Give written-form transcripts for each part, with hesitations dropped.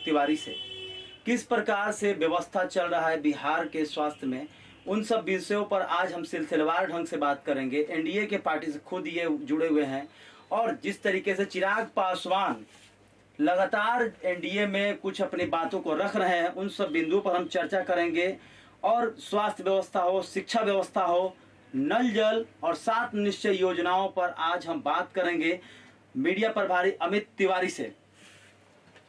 तिवारी से। किस प्रकार से व्यवस्था चल रहा है बिहार के स्वास्थ्य में, उन सब विषयों पर आज हम सिलसिलेवार ढंग से बात करेंगे। एनडीए के पार्टी से खुद ये जुड़े हुए हैं और जिस तरीके से चिराग पासवान लगातार एनडीए में कुछ अपनी बातों को रख रहे हैं, उन सब बिंदुओं पर हम चर्चा करेंगे। और स्वास्थ्य व्यवस्था हो, शिक्षा व्यवस्था हो, नल जल और 7 निश्चय योजनाओं पर आज हम बात करेंगे मीडिया प्रभारी अमित तिवारी से।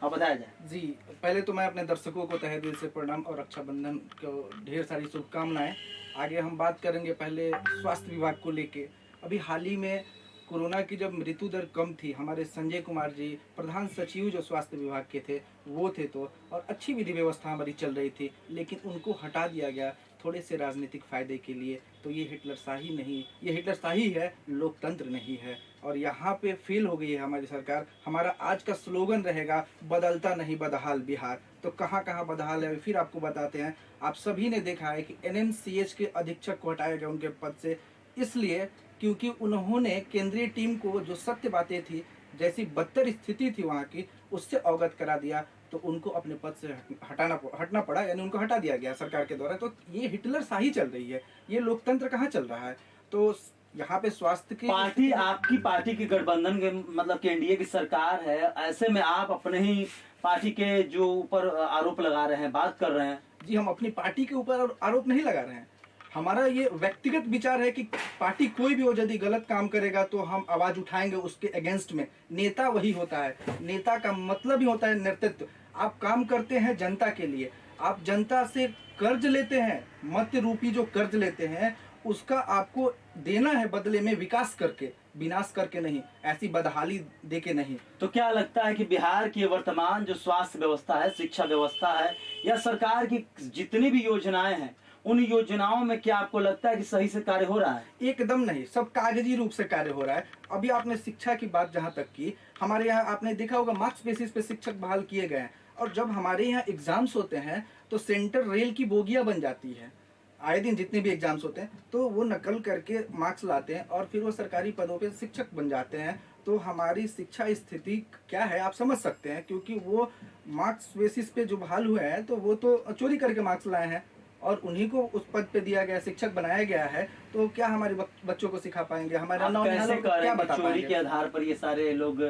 अब बताया जाए। जी, पहले तो मैं अपने दर्शकों को तहे दिल से प्रणाम और रक्षाबंधन को ढेर सारी शुभकामनाएं। आगे हम बात करेंगे पहले स्वास्थ्य विभाग को लेके। अभी हाल ही में कोरोना की जब मृत्यु दर कम थी, हमारे संजय कुमार जी प्रधान सचिव जो स्वास्थ्य विभाग के थे वो थे, तो और अच्छी विधि व्यवस्था हमारी चल रही थी, लेकिन उनको हटा दिया गया थोड़े से राजनीतिक फायदे के लिए। तो ये हिटलरशाही नहीं, ये हिटलरशाही है, लोकतंत्र नहीं है। और यहाँ पे फेल हो गई है हमारी सरकार। हमारा आज का स्लोगन रहेगा बदलता नहीं बदहाल बिहार। तो कहाँ कहाँ बदहाल है फिर आपको बताते हैं। आप सभी ने देखा है कि एनएमसीएच के अधीक्षक को हटाया गया उनके पद से, इसलिए क्योंकि उन्होंने केंद्रीय टीम को जो सत्य बातें थी, जैसी बदतर स्थिति थी वहाँ की, उससे अवगत करा दिया। तो उनको अपने पद से हटना पड़ा, यानी उनको हटा दिया गया सरकार के द्वारा। तो ये हिटलरशाही चल रही है, ये लोकतंत्र कहाँ चल रहा है। तो यहाँ पे स्वास्थ्य की पार्टी, आपकी पार्टी की गठबंधन के मतलब कि एनडीए की सरकार है, ऐसे में आप अपने ही पार्टी के जो ऊपर आरोप लगा रहे हैं, बात कर रहे हैं। जी, हम अपनी पार्टी के ऊपर आरोप नहीं लगा रहे हैं। हमारा ये व्यक्तिगत विचार है कि पार्टी कोई भी हो यदि गलत काम करेगा तो हम आवाज उठाएंगे उसके अगेंस्ट में। नेता वही होता है, नेता का मतलब ही होता है नेतृत्व। आप काम करते हैं जनता के लिए, आप जनता से कर्ज लेते हैं, मत रूपी जो कर्ज लेते हैं उसका आपको देना है बदले में, विकास करके, विनाश करके नहीं, ऐसी बदहाली देके नहीं। तो क्या लगता है कि बिहार की वर्तमान जो स्वास्थ्य व्यवस्था है, शिक्षा व्यवस्था है, या सरकार की जितनी भी योजनाएं हैं, उन योजनाओं में क्या आपको लगता है कि सही से कार्य हो रहा है? एकदम नहीं, सब कागजी रूप से कार्य हो रहा है। अभी आपने शिक्षा की बात जहां तक की, हमारे यहाँ आपने देखा होगा मार्क्स बेसिस पे शिक्षक बहाल किए गए हैं। और जब हमारे यहाँ एग्जाम्स होते हैं तो सेंटर रेल की बोगियां बन जाती है। आए दिन जितने भी एग्जाम्स होते हैं तो वो नकल करके मार्क्स लाते हैं और फिर वो सरकारी पदों पे शिक्षक बन जाते हैं। तो हमारी शिक्षा स्थिति क्या है आप समझ सकते हैं, क्योंकि वो मार्क्स बेसिस पे जो बहाल हुए हैं तो वो तो चोरी करके मार्क्स लाए हैं और उन्हीं को उस पद पे दिया गया, शिक्षक बनाया गया है। तो क्या हमारे बच्चों को सिखा पाएंगे, हमारे कैसे क्या बता चोरी के आधार पर ये सारे लोग?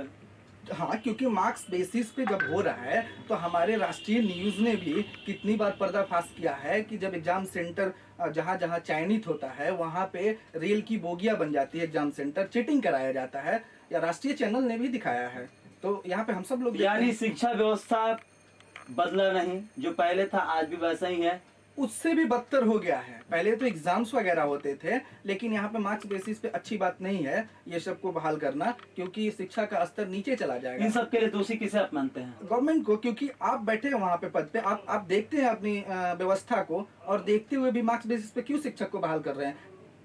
हाँ, क्योंकि मार्क्स बेसिस पे जब हो रहा है तो हमारे राष्ट्रीय न्यूज ने भी कितनी बार पर्दाफाश किया है कि जब एग्जाम सेंटर जहाँ जहाँ चयनित होता है वहाँ पे रेल की बोगियां बन जाती है, एग्जाम सेंटर चीटिंग कराया जाता है, या राष्ट्रीय चैनल ने भी दिखाया है। तो यहाँ पे हम सब लोग, यानी शिक्षा व्यवस्था बदला नहीं, जो पहले था आज भी वैसा ही है, उससे भी बदतर हो गया है। पहले तो एग्जाम्स वगैरह होते थे, लेकिन यहाँ पे मार्क्स बेसिस पे अच्छी बात नहीं है ये सबको बहाल करना, क्योंकि शिक्षा का स्तर नीचे चला जाएगा। इन सब के लिए दोषी किसे आप मानते हैं? गवर्नमेंट को, क्योंकि आप बैठे हैं वहाँ पे पद पे, आप देखते हैं अपनी व्यवस्था को, और देखते हुए भी मार्क्स बेसिस पे क्यों शिक्षक को बहाल कर रहे हैं,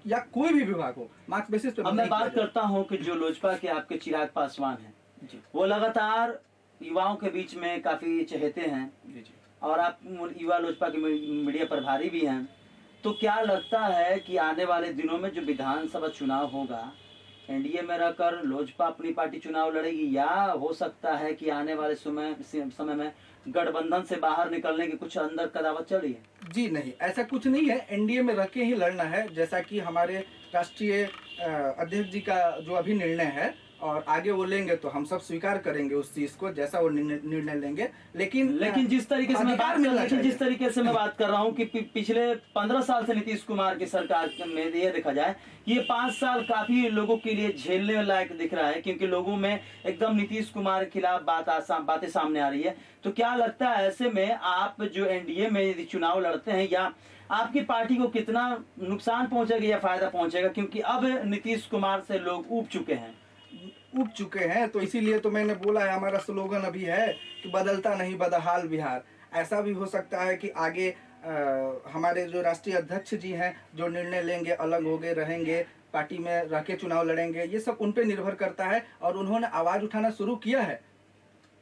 या कोई भी विभाग हो मार्क्स बेसिस पे। अब मैं बात करता हूँ कि जो लोजपा के आपके चिराग पासवान है, वो लगातार युवाओं के बीच में काफी चहेते हैं और आप युवा लोजपा के मीडिया प्रभारी भी हैं। तो क्या लगता है कि आने वाले दिनों में जो विधानसभा चुनाव होगा, एनडीए में रहकर लोजपा अपनी पार्टी चुनाव लड़ेगी, या हो सकता है कि आने वाले समय में गठबंधन से बाहर निकलने की कुछ अंदर कदावत चल रही है? जी नहीं, ऐसा कुछ नहीं है। एनडीए में रह के ही लड़ना है, जैसा कि हमारे राष्ट्रीय अध्यक्ष जी का जो अभी निर्णय है, और आगे वो लेंगे तो हम सब स्वीकार करेंगे उस चीज को, जैसा वो निर्णय लेंगे। लेकिन जिस तरीके से मैं बात कर रहा हूँ कि पिछले 15 साल से नीतीश कुमार की सरकार में ये देखा जाए कि ये 5 साल काफी लोगों के लिए झेलने लायक दिख रहा है, क्योंकि लोगों में एकदम नीतीश कुमार के खिलाफ बातें सामने आ रही है। तो क्या लगता है ऐसे में आप जो एनडीए में यदि चुनाव लड़ते हैं, या आपकी पार्टी को कितना नुकसान पहुंचेगा या फायदा पहुंचेगा, क्योंकि अब नीतीश कुमार से लोग ऊब चुके हैं? तो इसीलिए तो मैंने बोला है, हमारा स्लोगन अभी है कि बदलता नहीं बदहाल बिहार। ऐसा भी हो सकता है कि आगे हमारे जो राष्ट्रीय अध्यक्ष जी हैं जो निर्णय लेंगे, अलग होंगे, रहेंगे, पार्टी में रह के चुनाव लड़ेंगे, ये सब उन पे निर्भर करता है। और उन्होंने आवाज उठाना शुरू किया है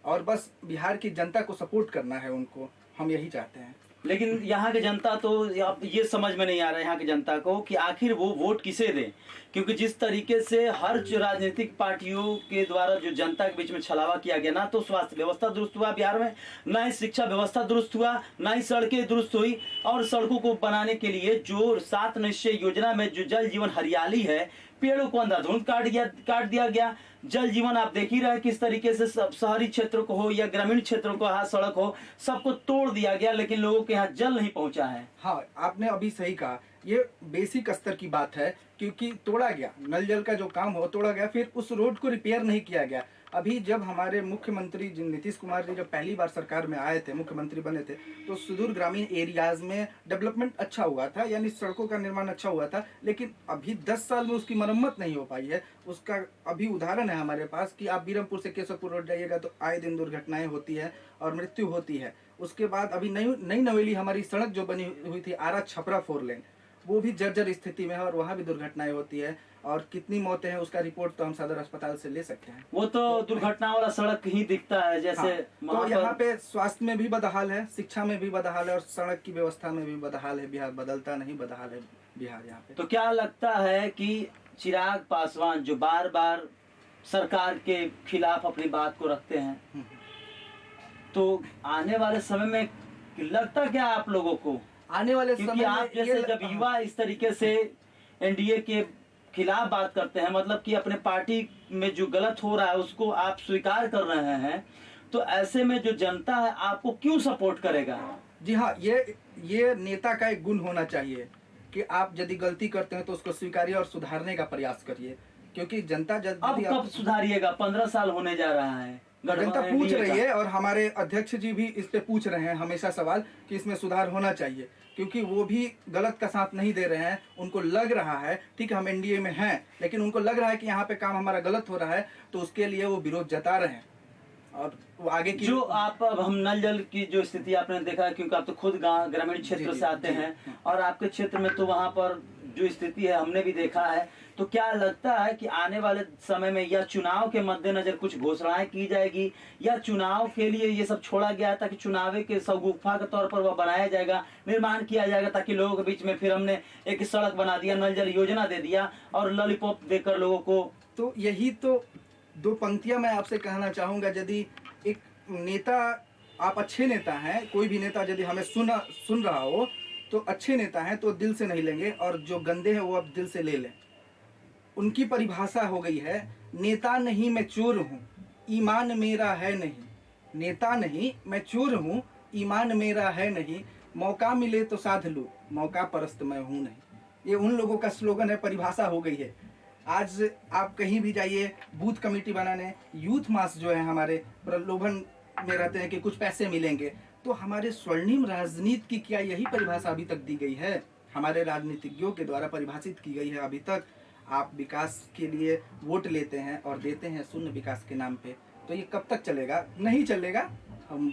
और बस बिहार की जनता को सपोर्ट करना है उनको, हम यही चाहते हैं। लेकिन यहाँ की जनता तो अब ये समझ में नहीं आ रहा है यहाँ की जनता को कि आखिर वो वोट किसे दें, क्योंकि जिस तरीके से हर जो राजनीतिक पार्टियों के द्वारा जो जनता के बीच में छलावा किया गया, ना तो स्वास्थ्य व्यवस्था दुरुस्त हुआ बिहार में, ना ही शिक्षा व्यवस्था दुरुस्त हुआ, ना ही सड़कें दुरुस्त हुई। और सड़कों को बनाने के लिए जो 7 निश्चय योजना में जो जल जीवन हरियाली है, पेड़ों को अंधाधुंध काट दिया गया। जल जीवन आप देख ही रहे किस तरीके से सब शहरी क्षेत्रों को हो या ग्रामीण क्षेत्रों को, यहाँ सड़क हो, सबको तोड़ दिया गया, लेकिन लोगों के यहाँ जल नहीं पहुंचा है। हाँ, आपने अभी सही कहा, ये बेसिक स्तर की बात है, क्योंकि तोड़ा गया नल जल का जो काम हो तोड़ा गया, फिर उस रोड को रिपेयर नहीं किया गया। अभी जब हमारे मुख्यमंत्री नीतीश कुमार जी जब पहली बार सरकार में आए थे, मुख्यमंत्री बने थे, तो सुदूर ग्रामीण एरियाज में डेवलपमेंट अच्छा हुआ था, यानी सड़कों का निर्माण अच्छा हुआ था। लेकिन अभी 10 साल में उसकी मरम्मत नहीं हो पाई है। उसका अभी उदाहरण है हमारे पास कि आप बीरमपुर से केशवपुर रोड जाइएगा तो आए दिन दुर्घटनाएं होती है और मृत्यु होती है। उसके बाद अभी नई नवेली हमारी सड़क जो बनी हुई थी आरा छपरा 4 लेन, वो भी जर्जर स्थिति में है और वहाँ भी दुर्घटनाएं होती है। और कितनी मौतें हैं उसका रिपोर्ट तो हम सदर अस्पताल से ले सकते हैं। वो तो दुर्घटना वाला सड़क ही दिखता है जैसे। हाँ, तो यहाँ पे स्वास्थ्य में भी बदहाल है, शिक्षा में भी बदहाल है और सड़क की व्यवस्था में भी बदहाल है। बिहार बदलता नहीं, बदहाल है बिहार यहाँ पे। तो क्या लगता है कि चिराग पासवान जो बार बार सरकार के खिलाफ अपनी बात को रखते हैं, तो आने वाले समय में लगता क्या आप लोगों को आने वाले क्योंकि समय आप जैसे जब युवा इस तरीके से एनडीए के खिलाफ बात करते हैं, मतलब कि अपने पार्टी में जो गलत हो रहा है उसको आप स्वीकार कर रहे हैं, तो ऐसे में जो जनता है आपको क्यों सपोर्ट करेगा? जी हाँ, ये नेता का एक गुण होना चाहिए कि आप यदि गलती करते हैं तो उसको स्वीकारिए और सुधारने का प्रयास करिए, क्योंकि जनता अब कब सुधारिएगा? 15 साल होने जा रहा है, जनता पूछ रही है और हमारे अध्यक्ष जी भी इस पे पूछ रहे हैं हमेशा सवाल कि इसमें सुधार होना चाहिए, क्योंकि वो भी गलत का साथ नहीं दे रहे हैं। उनको लग रहा है, ठीक है हम एनडीए में हैं, लेकिन उनको लग रहा है कि यहाँ पे काम हमारा गलत हो रहा है, तो उसके लिए वो विरोध जता रहे हैं। और वो आगे की जो आप अब हम नल जल की जो स्थिति आपने देखा, क्योंकि आप तो खुद गांव ग्रामीण क्षेत्र से आते हैं और आपके क्षेत्र में तो वहाँ पर जो स्थिति है हमने भी देखा है, तो क्या लगता है कि आने वाले समय में या चुनाव के मद्देनजर कुछ घोषणाएं की जाएगी, या चुनाव के लिए ये सब छोड़ा गया था कि चुनाव के सगुफा के तौर पर वह बनाया जाएगा, निर्माण किया जाएगा, ताकि लोगों के बीच में फिर हमने एक सड़क बना दिया, नल जल योजना दे दिया और लॉलीपॉप देकर लोगों को। तो यही तो 2 पंक्तियां मैं आपसे कहना चाहूंगा। यदि एक नेता, आप अच्छे नेता हैं, कोई भी नेता यदि हमें सुन रहा हो तो अच्छे नेता हैं तो दिल से नहीं लेंगे, और जो गंदे हैं वो अब दिल से ले लें। उनकी परिभाषा हो गई है, नेता नहीं मैं चोर हूँ, ईमान मेरा है नहीं। नेता नहीं मैं चोर हूँ, ईमान मेरा है नहीं, मौका मिले तो साध लूँ, मौका परस्त मैं हूँ नहीं। ये उन लोगों का स्लोगन है, परिभाषा हो गई है। आज आप कहीं भी जाइए बूथ कमेटी बनाने, यूथ मास जो है हमारे प्रलोभन में रहते हैं कि कुछ पैसे मिलेंगे, तो हमारे स्वर्णिम राजनीति की क्या यही परिभाषा अभी तक दी गई है? हमारे राजनीतिज्ञों के द्वारा परिभाषित की गई है अभी तक। आप विकास के लिए वोट लेते हैं और देते हैं शून्य विकास के नाम पे, तो ये कब तक चलेगा? नहीं चलेगा, हम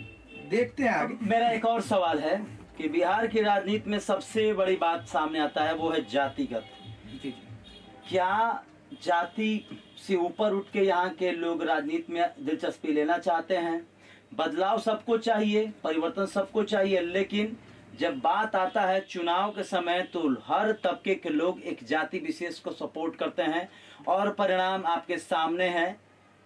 देखते हैं आगे। मेरा एक और सवाल है कि बिहार की राजनीति में सबसे बड़ी बात सामने आता है वो है जातिगत। जी। क्या जाति से ऊपर उठ के यहाँ के लोग राजनीति में दिलचस्पी लेना चाहते हैं? बदलाव सबको चाहिए, परिवर्तन सबको चाहिए, लेकिन जब बात आता है चुनाव के समय तो हर तबके के लोग एक जाति विशेष को सपोर्ट करते हैं, और परिणाम आपके सामने है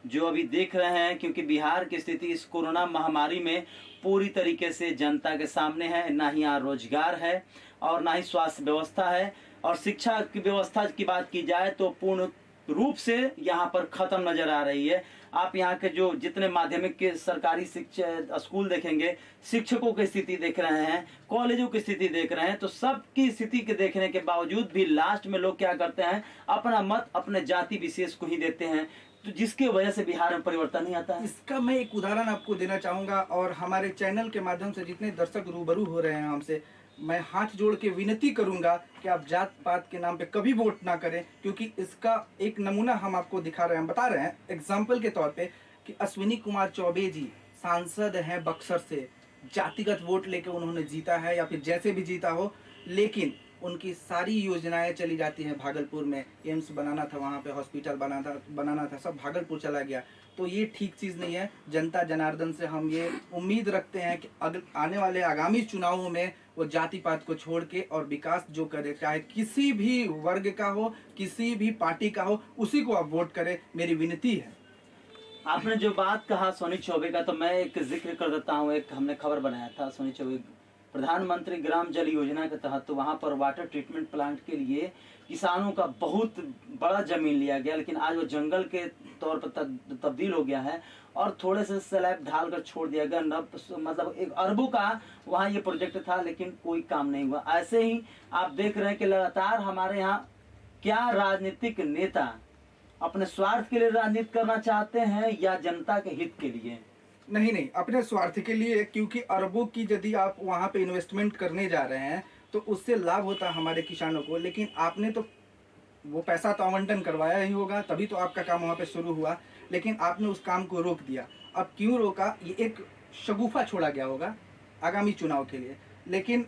जो अभी देख रहे हैं। क्योंकि बिहार की स्थिति इस कोरोना महामारी में पूरी तरीके से जनता के सामने है, ना ही यहाँ रोजगार है और ना ही स्वास्थ्य व्यवस्था है, और शिक्षा की व्यवस्था की बात की जाए तो पूर्ण रूप से यहाँ पर खत्म नजर आ रही है। आप यहाँ के जो जितने माध्यमिक के सरकारी शिक्षा स्कूल देखेंगे, शिक्षकों की स्थिति देख रहे हैं, कॉलेजों की स्थिति देख रहे हैं, तो सबकी स्थिति के देखने के बावजूद भी लास्ट में लोग क्या करते हैं, अपना मत अपने जाति विशेष को ही देते हैं, तो जिसकी वजह से बिहार में परिवर्तन नहीं आता है। इसका मैं एक उदाहरण आपको देना चाहूंगा, और हमारे चैनल के माध्यम से जितने दर्शक रूबरू हो रहे हैं हमसे, मैं हाथ जोड़ के विनती करूंगा कि आप जात पात के नाम पे कभी वोट ना करें, क्योंकि इसका एक नमूना हम आपको दिखा रहे हैं, बता रहे हैं एग्जाम्पल के तौर पे कि अश्विनी कुमार चौबे जी सांसद हैं बक्सर से, जातिगत वोट लेके उन्होंने जीता है या फिर जैसे भी जीता हो, लेकिन उनकी सारी योजनाएं चली जाती हैं भागलपुर में। एम्स बनाना था, वहाँ पे हॉस्पिटल बनाना था, सब भागलपुर चला गया। तो ये ठीक चीज़ नहीं है। जनता जनार्दन से हम ये उम्मीद रखते हैं कि आने वाले आगामी चुनावों में वो जाति पात को छोड़ के और विकास जो करे, चाहे किसी भी वर्ग का हो, किसी भी पार्टी का हो, उसी को आप वोट करें, मेरी विनती है। आपने जो बात कहा सोनी चौबे का, तो मैं एक जिक्र कर देता हूँ। एक हमने खबर बनाया था सोनी चौबे प्रधानमंत्री ग्राम जल योजना के तहत, तो वहाँ पर वाटर ट्रीटमेंट प्लांट के लिए किसानों का बहुत बड़ा जमीन लिया गया, लेकिन आज वो जंगल के तौर पर तब्दील हो गया है और थोड़े से स्लैब ढाल कर छोड़ दिया गया। मतलब 1 अरबों का वहाँ ये प्रोजेक्ट था, लेकिन कोई काम नहीं हुआ। ऐसे ही आप देख रहे हैं कि लगातार हमारे यहाँ क्या राजनीतिक नेता अपने स्वार्थ के लिए राजनीति करना चाहते हैं या जनता के हित के लिए? नहीं नहीं, अपने स्वार्थ के लिए, क्योंकि अरबों की यदि आप वहाँ पे इन्वेस्टमेंट करने जा रहे हैं तो उससे लाभ होता है हमारे किसानों को, लेकिन आपने तो वो पैसा तो आवंटन करवाया ही होगा, तभी तो आपका काम वहाँ पे शुरू हुआ, लेकिन आपने उस काम को रोक दिया। अब क्यों रोका, ये एक शगुफा छोड़ा गया होगा आगामी चुनाव के लिए। लेकिन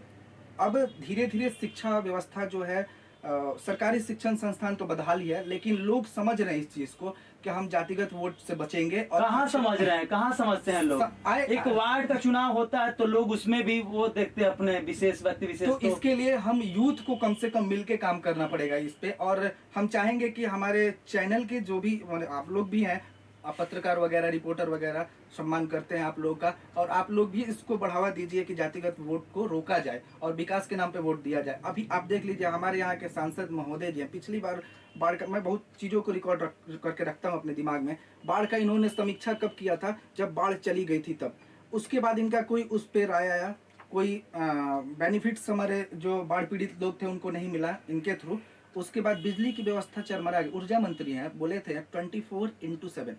अब धीरे धीरे शिक्षा व्यवस्था जो है, सरकारी शिक्षण संस्थान तो बदहाल ही है, लेकिन लोग समझ रहे हैं इस चीज को कि हम जातिगत वोट से बचेंगे। और कहाँ समझ रहे हैं, कहाँ समझते हैं लोग? एक वार्ड का चुनाव होता है तो लोग उसमें भी वो देखते हैं अपने विशेष व्यक्ति विशेष। तो इसके लिए हम यूथ को कम से कम मिलके काम करना पड़ेगा इस पे। और हम चाहेंगे कि हमारे चैनल के जो भी आप लोग भी हैं, आप पत्रकार वगैरह, रिपोर्टर वगैरह, सम्मान करते हैं आप लोगों का, और आप लोग भी इसको बढ़ावा दीजिए कि जातिगत वोट को रोका जाए और विकास के नाम पे वोट दिया जाए। अभी आप देख लीजिए हमारे यहाँ के सांसद महोदय जी हैं, पिछली बार बाढ़ का, मैं बहुत चीज़ों को रिकॉर्ड करके रखता हूँ अपने दिमाग में, बाढ़ का इन्होंने समीक्षा कब किया था, जब बाढ़ चली गई थी तब। उसके बाद इनका कोई उस पर राय आया, कोई बेनिफिट्स हमारे जो बाढ़ पीड़ित लोग थे उनको नहीं मिला इनके थ्रू। उसके बाद बिजली की व्यवस्था चरमरा गई। ऊर्जा मंत्री हैं, बोले थे 24/7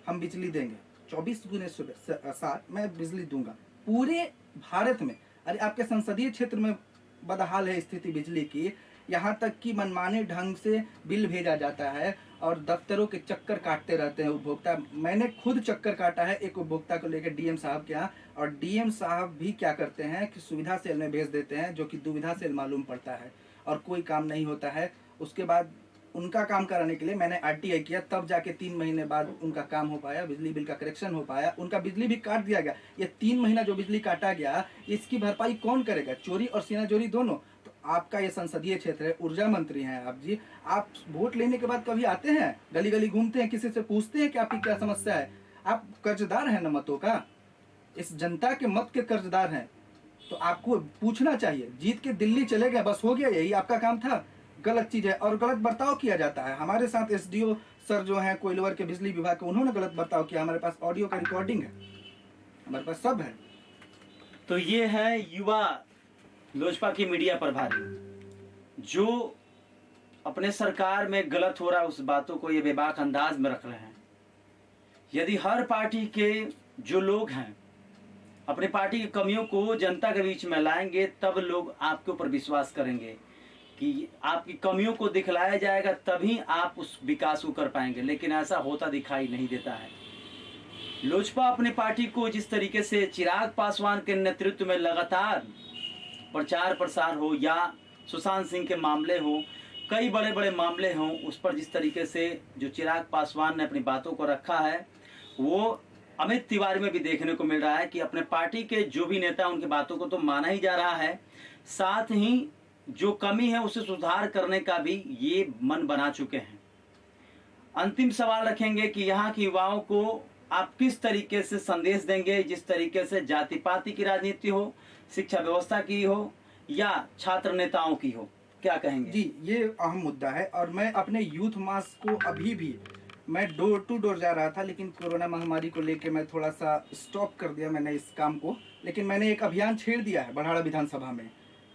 हम बिजली देंगे, 24/7 मैं बिजली दूंगा पूरे भारत में। अरे आपके संसदीय क्षेत्र में बदहाल है स्थिति बिजली की, यहाँ तक कि मनमाने ढंग से बिल भेजा जाता है और दफ्तरों के चक्कर काटते रहते हैं उपभोक्ता। मैंने खुद चक्कर काटा है एक उपभोक्ता को लेकर डीएम साहब के यहाँ, और डीएम साहब भी क्या करते हैं कि सुविधा सेल में भेज देते हैं, जो कि दुविधा सेल मालूम पड़ता है, और कोई काम नहीं होता है। उसके बाद उनका काम कराने के लिए मैंने आरटीआई किया, तब जाके 3 महीने बाद उनका काम हो पाया, बिजली बिल का करेक्शन हो पाया, उनका बिजली भी काट दिया गया। ये 3 महीना जो बिजली काटा गया, इसकी भरपाई कौन करेगा? चोरी और सीना चोरी दोनों। तो आपका ये संसदीय क्षेत्र है, ऊर्जा मंत्री हैं आप जी, आप वोट लेने के बाद कभी आते हैं, गली गली घूमते हैं, किसी से पूछते हैं कि आपकी क्या समस्या है? आप कर्जदार हैं न मतों का, इस जनता के मत के कर्जदार हैं, तो आपको पूछना चाहिए। जीत के दिल्ली चले गए, बस हो गया, यही आपका काम था? गलत चीज है और गलत बर्ताव किया जाता है। हमारे साथ एसडीओ सर जो हैं कोइलवर के बिजली विभाग के, उन्होंने गलत बर्ताव किया। हमारे पास ऑडियो का रिकॉर्डिंग है, हमारे पास सब है। तो ये है युवा लोजपा की मीडिया प्रभारी, जो अपने सरकार में गलत हो रहा है उस बातों को ये बेबाक अंदाज में रख रहे हैं। यदि हर पार्टी के जो लोग हैं अपनी पार्टी की कमियों को जनता के बीच में लाएंगे, तब लोग आपके ऊपर विश्वास करेंगे कि आपकी कमियों को दिखलाया जाएगा, तभी आप उस विकास को कर पाएंगे। लेकिन ऐसा होता दिखाई नहीं देता है। लोजपा अपनी पार्टी को जिस तरीके से चिराग पासवान के नेतृत्व में लगातार प्रचार प्रसार हो, या सुशांत सिंह के मामले हो, कई बड़े बड़े मामले हों, उस पर जिस तरीके से जो चिराग पासवान ने अपनी बातों को रखा है, वो अमित तिवारी में भी देखने को मिल रहा है कि अपने पार्टी के जो भी नेता उनकी बातों को तो माना ही जा रहा है, साथ ही जो कमी है उसे सुधार करने का भी ये मन बना चुके हैं। अंतिम सवाल रखेंगे कि यहाँ के युवाओं को आप किस तरीके से संदेश देंगे, जिस तरीके से जाति पाति की राजनीति हो, शिक्षा व्यवस्था की हो या छात्र नेताओं की हो, क्या कहेंगे? जी, ये अहम मुद्दा है। और मैं अपने यूथ मास को अभी भी, मैं डोर टू डोर जा रहा था, लेकिन कोरोना महामारी को लेके मैं थोड़ा सा स्टॉप कर दिया मैंने इस काम को। लेकिन मैंने एक अभियान छेड़ दिया है बड़ाड़ा विधानसभा में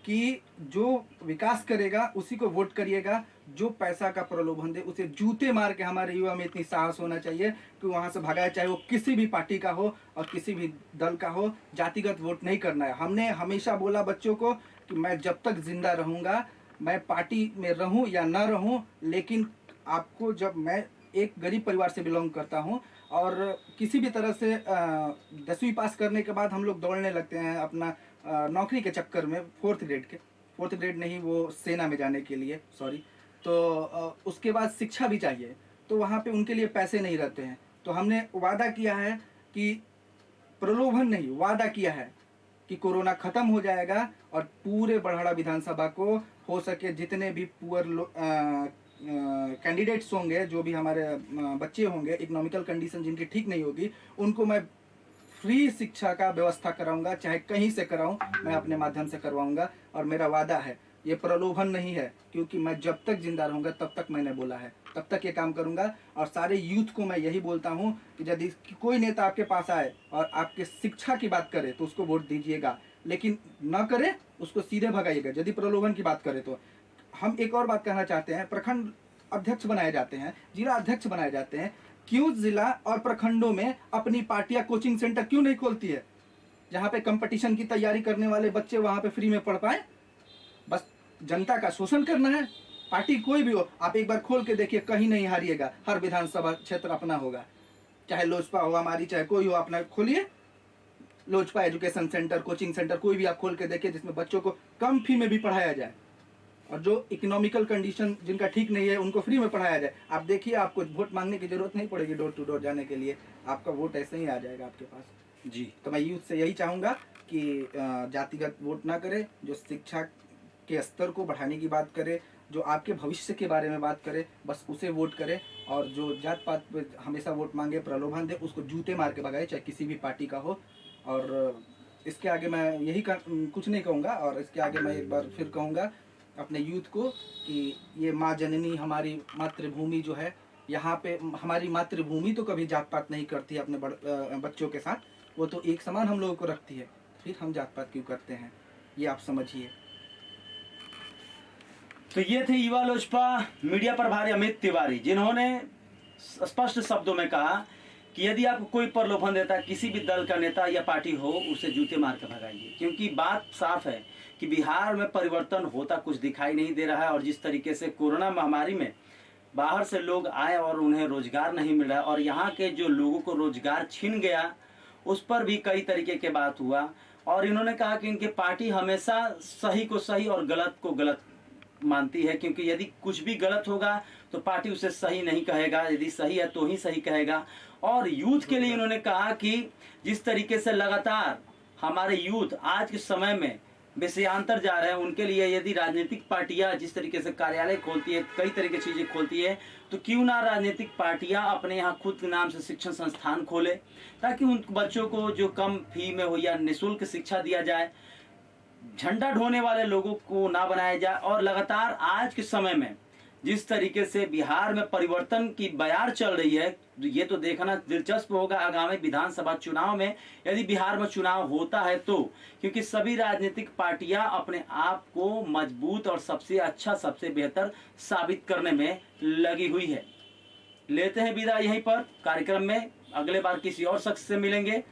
कि जो विकास करेगा उसी को वोट करिएगा, जो पैसा का प्रलोभन दे उसे जूते मार के। हमारे युवा में इतनी साहस होना चाहिए कि वहाँ से भगाए, चाहे वो किसी भी पार्टी का हो और किसी भी दल का हो। जातिगत वोट नहीं करना है। हमने हमेशा बोला बच्चों को कि मैं जब तक जिंदा रहूँगा, मैं पार्टी में रहूँ या ना रहूँ, लेकिन आपको, जब मैं एक गरीब परिवार से बिलोंग करता हूँ और किसी भी तरह से 10वीं पास करने के बाद हम लोग दौड़ने लगते हैं अपना नौकरी के चक्कर में, 4th ग्रेड नहीं, वो सेना में जाने के लिए, सॉरी। तो उसके बाद शिक्षा भी चाहिए, तो वहाँ पे उनके लिए पैसे नहीं रहते हैं। तो हमने वादा किया है कि प्रलोभन नहीं, वादा किया है कि कोरोना खत्म हो जाएगा और पूरे बड़हड़ा विधानसभा को हो सके जितने भी पुअर कैंडिडेट्स होंगे, जो भी हमारे बच्चे होंगे, इकोनॉमिकल कंडीशन जिनकी ठीक नहीं होगी, उनको मैं फ्री शिक्षा का व्यवस्था कराऊंगा, चाहे कहीं से कराऊं, मैं अपने माध्यम से करवाऊंगा। और मेरा वादा है, ये प्रलोभन नहीं है, क्योंकि मैं जब तक जिंदा रहूंगा तब तक मैंने बोला है, तब तक ये काम करूंगा। और सारे यूथ को मैं यही बोलता हूं कि यदि कोई नेता आपके पास आए और आपके शिक्षा की बात करे तो उसको वोट दीजिएगा, लेकिन न करे उसको सीधे भगाइएगा। यदि प्रलोभन की बात करे तो हम एक और बात कहना चाहते हैं, प्रखंड अध्यक्ष बनाए जाते हैं, जिला अध्यक्ष बनाए जाते हैं, क्यों जिला और प्रखंडों में अपनी पार्टियां कोचिंग सेंटर क्यों नहीं खोलती है, जहां पे कंपटीशन की तैयारी करने वाले बच्चे वहां पे फ्री में पढ़ पाए? बस जनता का शोषण करना है। पार्टी कोई भी हो, आप एक बार खोल के देखिए, कहीं नहीं हारिएगा, हर विधानसभा क्षेत्र अपना होगा, चाहे लोजपा हो हमारी, चाहे कोई हो, अपना खोलिए लोजपा एजुकेशन सेंटर, कोचिंग सेंटर, कोई भी आप खोल के देखिए, जिसमें बच्चों को कम फी में भी पढ़ाया जाए, और जो इकोनॉमिकल कंडीशन जिनका ठीक नहीं है उनको फ्री में पढ़ाया जाए। आप देखिए, आपको वोट मांगने की जरूरत नहीं पड़ेगी डोर टू डोर जाने के लिए, आपका वोट ऐसे ही आ जाएगा आपके पास। जी, तो मैं यूथ से यही चाहूँगा कि जातिगत वोट ना करे, जो शिक्षा के स्तर को बढ़ाने की बात करे, जो आपके भविष्य के बारे में बात करे, बस उसे वोट करे। और जो जात पात पे हमेशा वोट मांगे, प्रलोभन दे, उसको जूते मार के भगाए, चाहे किसी भी पार्टी का हो। और इसके आगे मैं यही कुछ नहीं कहूँगा। और इसके आगे मैं एक बार फिर कहूँगा अपने यूथ को कि ये माँ जननी, हमारी मातृभूमि जो है, यहाँ पे हमारी मातृभूमि तो कभी जात पात नहीं करती है अपने बच्चों के साथ, वो तो एक समान हम लोगों को रखती है, फिर हम जात पात क्यों करते हैं, ये आप समझिए। तो ये थे युवा लोजपा मीडिया प्रभारी अमित तिवारी, जिन्होंने स्पष्ट शब्दों में कहा कि यदि आपको कोई प्रलोभन देता है, किसी भी दल का नेता या पार्टी हो, उसे जूते मार कर भगाइए, क्योंकि बात साफ है कि बिहार में परिवर्तन होता कुछ दिखाई नहीं दे रहा है। और जिस तरीके से कोरोना महामारी में बाहर से लोग आए और उन्हें रोजगार नहीं मिल रहा, और यहाँ के जो लोगों को रोजगार छिन गया, उस पर भी कई तरीके के बात हुआ। और इन्होंने कहा कि इनकी पार्टी हमेशा सही को सही और गलत को गलत मानती है, क्योंकि यदि कुछ भी गलत होगा तो पार्टी उसे सही नहीं कहेगा, यदि सही है तो ही सही कहेगा। और यूथ के लिए इन्होंने कहा कि जिस तरीके से लगातार हमारे यूथ आज के समय में विषयांतर जा रहे हैं, उनके लिए यदि राजनीतिक पार्टियां जिस तरीके से कार्यालय खोलती है, कई तरह की चीजें खोलती है, तो क्यों ना राजनीतिक पार्टियां अपने यहाँ खुद के नाम से शिक्षण संस्थान खोले, ताकि उन बच्चों को जो कम फी में हो या निःशुल्क शिक्षा दिया जाए, झंडा ढोने वाले लोगों को ना बनाया जाए। और लगातार आज के समय में जिस तरीके से बिहार में परिवर्तन की बयार चल रही है, ये तो देखना दिलचस्प होगा आगामी विधानसभा चुनाव में, यदि बिहार में चुनाव होता है तो, क्योंकि सभी राजनीतिक पार्टियां अपने आप को मजबूत और सबसे अच्छा, सबसे बेहतर साबित करने में लगी हुई है। लेते हैं विदा यहीं पर। कार्यक्रम में अगले बार किसी और शख्स से मिलेंगे।